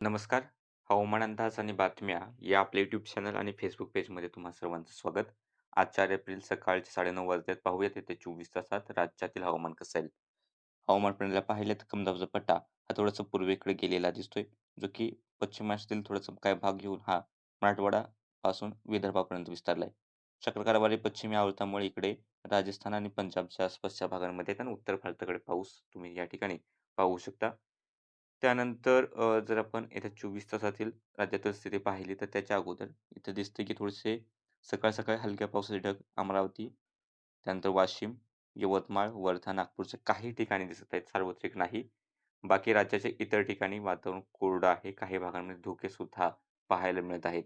नमस्कार. हवामान अंदाज आणि बातम्या या आपल्या YouTube चॅनल आणि Facebook पेजमध्ये तुम्हा सर्वांचं स्वागत. आज 4 एप्रिल सकाळचे 9:30 वाजल्यात. पाहूयात येत्या 24 तासात राज्यातील हवामान कसं आहे. हवामान प्रणालीला पाहिलं तर कमी दाबाचा पट्टा हा थोडासा पूर्वेकडे गेलेला दिसतोय, जो की पश्चिम महाराष्ट्रातील थोडासा काही भाग घेऊन हा मराठवाडा पासून विदर्भापर्यंत विस्तारलाय. चक्रीवादळ वारे पश्चिमी आवर्तामुळे इकडे राजस्थान आणि पंजाबच्या आसपासच्या भागांमध्ये आणि उत्तर भारताकडे पाऊस तुम्ही या ठिकाणी पाहू शकता. त्यानंतर जर आपण येत्या 24 तासातील राज्यातील स्थिती पाहिली तर त्याच्या अगोदर इथं दिसते की थोडेसे सकाळ-सकाळी हलक्या पावसाचे ढग अमरावती, त्यानंतर वाशिम, यवतमाळ, वर्धा, नागपूरच्या काही ठिकाणी दिसत आहेत, सार्वत्रिक नाही. बाकी राज्याच्या इतर ठिकाणी वातावरण कोरडं आहे. काही भागांमध्ये धुके सुद्धा पाहायला मिळत आहेत.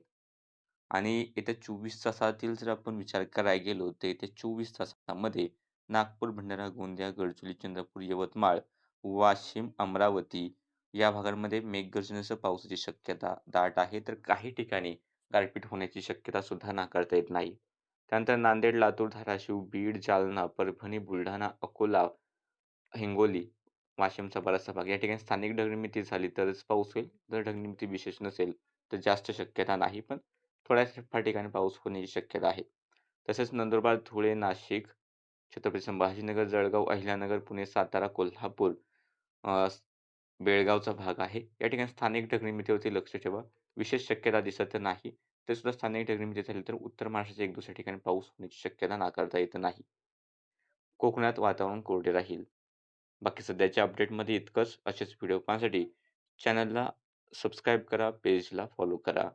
आणि येत्या 24 तासातील जर आपण विचार करायला गेलो, तर येत्या 24 तासामध्ये नागपूर, भंडारा, गोंदिया, गडचिरोली, चंद्रपूर, यवतमाळ, वाशिम, अमरावती या भागांमध्ये मेघगर्जनेसह पावसाची शक्यता दाट आहे. तर काही ठिकाणी गारपीट होण्याची शक्यता सुद्धा नाकारता येत नाही. त्यानंतर नांदेड, लातूर, धाराशिव, बीड, जालना, परभणी, बुलढाणा, अकोला, हिंगोली, वाशिमचा बराचसा भाग या ठिकाणी स्थानिक ढगनिर्मिती झाली तरच पाऊस होईल. जर ढगनिर्मिती विशेष नसेल, तर जास्त शक्यता नाही. पण थोड्याफार ठिकाणी पाऊस होण्याची शक्यता आहे. तसेच नंदुरबार, धुळे, नाशिक, छत्रपती संभाजीनगर, जळगाव, अहिल्यानगर, पुणे, सातारा, कोल्हापूर, अ, बेळगावचा भाग आहे. या ठिकाणी स्थानिक ढगनिर्मितीवरती लक्ष ठेवा. विशेष शक्यता दिसत नाही. ते सुद्धा स्थानिक ढगनिर्मिती झाली तर उत्तर महाराष्ट्राच्या 1-2 ठिकाणी पाऊस होण्याची शक्यता नाकारता येत नाही. कोकणात वातावरण कोरडे राहील. बाकी सध्याच्या अपडेटमध्ये इतकंच. असेच व्हिडिओ पाहण्यासाठी चॅनलला सबस्क्राईब करा, पेजला फॉलो करा.